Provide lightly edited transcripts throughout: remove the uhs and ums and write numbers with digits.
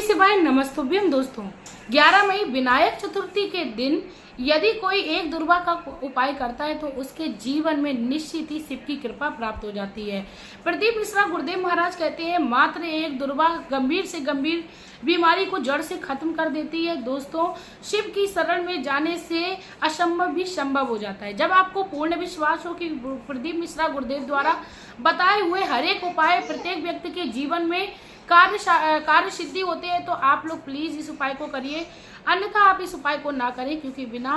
शिवाय नमस्तुभ्यम। दोस्तों 11 मई विनायक चतुर्थी के दिन यदि कोई एक दुर्वा का उपाय करता है तो उसके जीवन में निश्चित ही शिव की कृपा प्राप्त हो जाती है। प्रदीप मिश्रा गुरुदेव महाराज कहते हैं मात्र एक दुर्वा गंभीर से गंभीर बीमारी को जड़ से खत्म कर देती है। दोस्तों शिव की शरण में जाने से असंभव भी संभव हो जाता है। जब आपको पूर्ण विश्वास हो कि प्रदीप मिश्रा गुरुदेव द्वारा बताए हुए हर एक उपाय प्रत्येक व्यक्ति के जीवन में कार्य सिद्धि होते हैं तो आप लोग प्लीज इस उपाय को करिए, अन्यथा आप इस उपाय को ना करें, क्योंकि बिना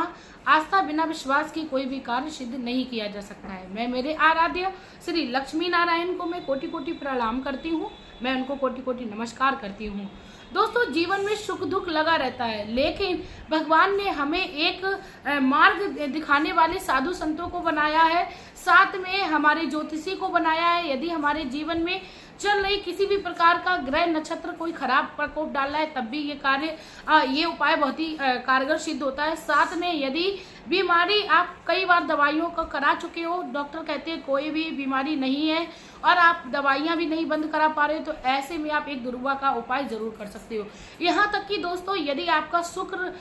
आस्था बिना विश्वास की कोई भी कार्य सिद्ध नहीं किया जा सकता है। मैं मेरे आराध्य श्री लक्ष्मी नारायण को मैं कोटि कोटि प्रणाम करती हूँ, मैं उनको कोटि कोटि नमस्कार करती हूँ। दोस्तों जीवन में सुख दुख लगा रहता है, लेकिन भगवान ने हमें एक मार्ग दिखाने वाले साधु संतों को बनाया है, साथ में हमारे ज्योतिषी को बनाया है। यदि हमारे जीवन में चल रही किसी भी प्रकार का ग्रह नक्षत्र कोई खराब प्रकोप डाला है तब भी ये उपाय बहुत ही कारगर सिद्ध होता है। साथ में यदि बीमारी आप कई बार दवाइयों का करा चुके हो, डॉक्टर कहते हैं कोई भी बीमारी नहीं है और आप दवाइयां भी नहीं बंद करा पा रहे हो, तो ऐसे में आप एक दुर्वा का उपाय जरूर कर सकते हो। यहाँ तक कि दोस्तों यदि आपका शुक्र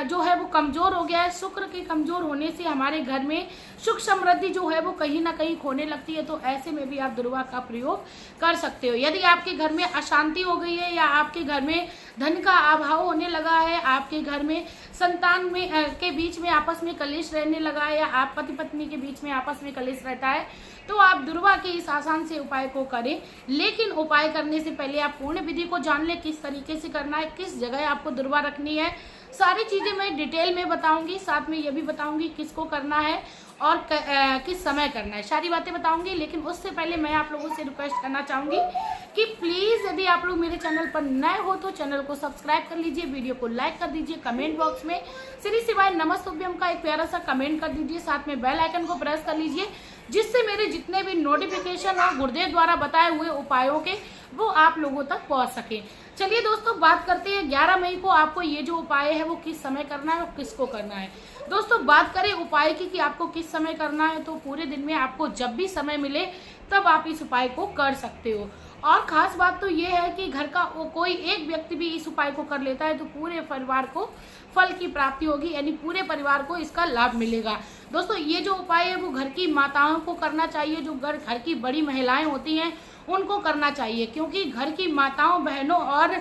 जो है वो कमजोर हो गया है, शुक्र के कमजोर होने से हमारे घर में सुख समृद्धि जो है वो कहीं ना कहीं खोने लगती है, तो ऐसे में भी आप दुर्वा का प्रयोग कर सकते हो। यदि आपके घर में अशांति हो गई है या आपके घर में धन का अभाव होने लगा है, आपके घर में संतान में के बीच में आपस में कलेश रहने लगा है या आप पति पत्नी के बीच में आपस में कलेश रहता है, तो आप दुर्वा के इस आसान से उपाय को करें। लेकिन उपाय करने से पहले आप पूर्ण विधि को जान लें, किस तरीके से करना है, किस जगह आपको दुर्वा रखनी है, सारी चीजें मैं डिटेल में बताऊंगी। साथ में ये भी बताऊंगी किसको करना है और किस समय करना है, सारी बातें बताऊंगी। लेकिन उससे पहले मैं आप लोगों से रिक्वेस्ट करना चाहूंगी कि प्लीज यदि आप लोग मेरे चैनल पर नए हो तो चैनल को सब्सक्राइब कर लीजिए, वीडियो को लाइक कर दीजिए, कमेंट बॉक्स में श्री शिवाय नमस्तुभ्यम का एक प्यारा सा कमेंट कर दीजिए, साथ में बेल आइकन को प्रेस कर लीजिए, जिससे मेरे जितने भी नोटिफिकेशन और गुरुदेव द्वारा बताए हुए उपायों के वो आप लोगों तक पहुंच सके। चलिए दोस्तों बात करते हैं 11 मई को आपको ये जो उपाय है वो किस समय करना है और किसको करना है। दोस्तों बात करें उपाय की कि आपको किस समय करना है, तो पूरे दिन में आपको जब भी समय मिले तब आप इस उपाय को कर सकते हो। और खास बात तो ये है कि घर का कोई एक व्यक्ति भी इस उपाय को कर लेता है तो पूरे परिवार को फल की प्राप्ति होगी, यानी पूरे परिवार को इसका लाभ मिलेगा। दोस्तों ये जो उपाय है वो घर की माताओं को करना चाहिए, जो घर की बड़ी महिलाएं होती हैं उनको करना चाहिए, क्योंकि घर की माताओं बहनों और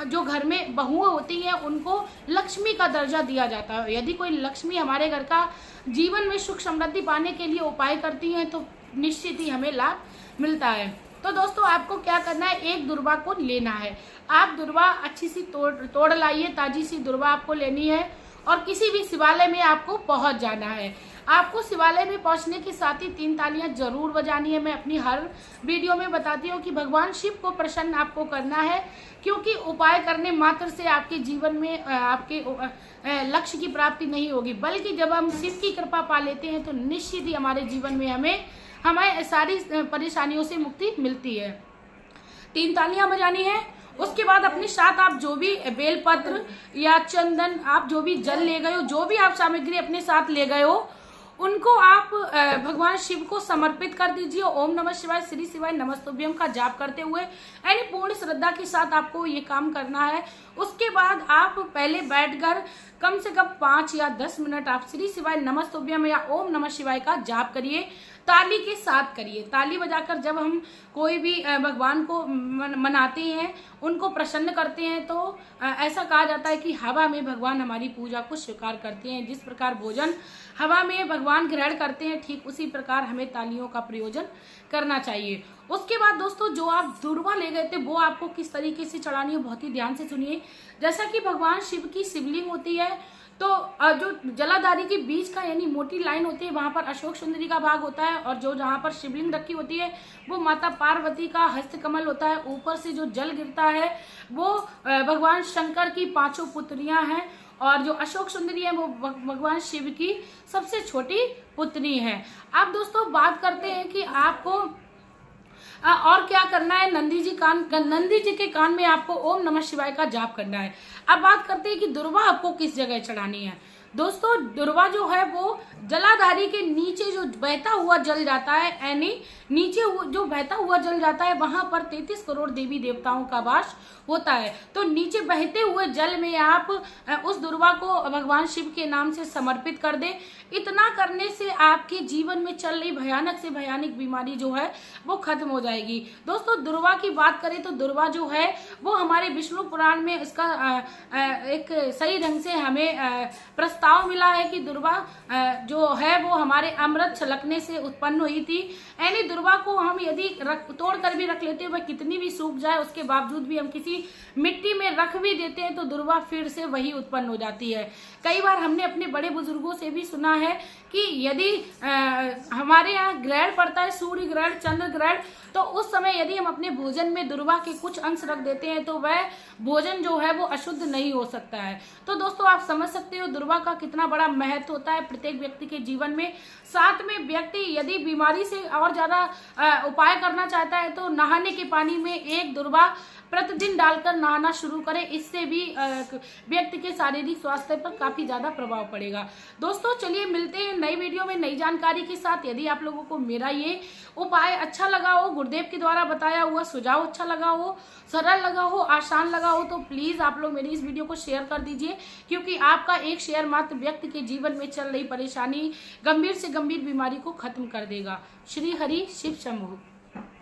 जो घर में बहुएं होती हैं उनको लक्ष्मी का दर्जा दिया जाता है। यदि कोई लक्ष्मी हमारे घर का जीवन में सुख समृद्धि पाने के लिए उपाय करती हैं तो निश्चित ही हमें लाभ मिलता है। तो दोस्तों आपको क्या करना है, एक दुर्वा को लेना है। आप दुर्वा अच्छी सी तोड़ लाइए, ताजी सी दुर्वा आपको लेनी है और किसी भी शिवालय में आपको पहुंच जाना है। आपको शिवालय में पहुंचने के साथ ही 3 तालियां जरूर बजानी है। मैं अपनी हर वीडियो में बताती हूँ कि भगवान शिव को प्रसन्न आपको करना है, क्योंकि उपाय करने मात्र से आपके जीवन में आपके लक्ष्य की प्राप्ति नहीं होगी, बल्कि जब हम शिव की कृपा पा लेते हैं तो निश्चित ही हमारे जीवन में हमें सारी परेशानियों से मुक्ति मिलती है। 3 तालियां बजानी है। उसके बाद अपने साथ आप जो भी बेलपत्र या चंदन, आप जो भी जल ले गए हो, जो भी आप सामग्री अपने साथ ले गए हो, उनको आप भगवान शिव को समर्पित कर दीजिए। ओम नमः शिवाय श्री शिवाय नमस्तुभ्यम का जाप करते हुए, यानी पूर्ण श्रद्धा के साथ आपको ये काम करना है। उसके बाद आप पहले बैठकर कम से कम 5 या 10 मिनट आप श्री शिवाय नमस्तुभ्यम या ओम नमः शिवाय का जाप करिए, ताली के साथ करिए। ताली बजाकर जब हम कोई भी भगवान को मनाते हैं, उनको प्रसन्न करते हैं, तो ऐसा कहा जाता है कि हवा में भगवान हमारी पूजा को स्वीकार करते हैं। जिस प्रकार भोजन हवा में भगवान ग्रहण करते हैं, ठीक उसी प्रकार हमें तालियों का प्रयोजन करना चाहिए। उसके बाद दोस्तों जो आप दुर्वा ले गए थे वो आपको किस तरीके से चढ़ानी है, बहुत ही ध्यान से सुनिए। जैसा कि भगवान शिव की शिवलिंग होती है, तो जो जलाधारी के बीच का यानी मोटी लाइन होती है वहां पर अशोक सुंदरी का भाग होता है, और जो जहां पर शिवलिंग रखी होती है वो माता पार्वती का हस्तकमल होता है। ऊपर से जो जल गिरता है वो भगवान शंकर की 5 पुत्रियां हैं, और जो अशोक सुंदरी है वो भगवान शिव की सबसे छोटी पुत्री है। अब दोस्तों बात करते हैं कि आपको और क्या करना है। नंदी जी के कान में आपको ओम नमः शिवाय का जाप करना है। अब बात करते हैं कि दुर्वा आपको किस जगह चढ़ानी है। दोस्तों दुर्वा जो है वो जलाधारी के नीचे जो बहता हुआ जल जाता है, यानी नीचे जो बहता हुआ जल जाता है वहां पर 33 करोड़ देवी देवताओं का वास होता है। तो नीचे बहते हुए जल में आप उस दुर्वा को भगवान शिव के नाम से समर्पित कर दें। इतना करने से आपके जीवन में चल रही भयानक से भयानक बीमारी जो है वो खत्म हो जाएगी। दोस्तों दुर्वा की बात करें तो दुर्वा जो है वो हमारे विष्णु पुराण में इसका एक सही ढंग से हमें प्रस्ताव मिला है कि दुर्वा जो है वो हमारे अमृत छलकने से उत्पन्न हुई थी। यानी दुर्वा को हम यदि तोड़ कर भी रख लेते हैं, वह कितनी भी सूख जाए उसके बावजूद भी हम किसी मिट्टी में रख भी देते हैं तो दुर्वा फिर से वही उत्पन्न हो जाती है। कई बार हमने अपने बड़े बुजुर्गों से भी सुना है कि यदि हमारे यहाँ ग्रहण पड़ता है, सूर्य ग्रहण, चंद्र ग्रहण, तो उस समय यदि हम अपने भोजन में दुर्वा के कुछ अंश रख देते हैं तो वह भोजन जो है वो अशुद्ध नहीं हो सकता है। तो दोस्तों आप समझ सकते हो दुर्वा का कितना बड़ा महत्व होता है प्रत्येक व्यक्ति के जीवन में। साथ में व्यक्ति यदि बीमारी से और ज्यादा उपाय करना चाहता है तो नहाने के पानी में एक दुर्वा प्रतिदिन डालकर नहाना शुरू करें। इससे भी व्यक्ति के शारीरिक स्वास्थ्य पर काफी ज्यादा प्रभाव पड़ेगा। दोस्तों चलिए मिलते हैं नई वीडियो में नई जानकारी के साथ। यदि आप लोगों को मेरा ये उपाय अच्छा लगा हो, गुरुदेव के द्वारा बताया हुआ सुझाव अच्छा लगा हो, सरल लगा हो, आसान लगा हो, तो प्लीज आप लोग मेरी इस वीडियो को शेयर कर दीजिए, क्योंकि आपका एक शेयर मात्र व्यक्ति के जीवन में चल रही परेशानी, गंभीर से गंभीर बीमारी को खत्म कर देगा। श्री हरि शिव शंभु।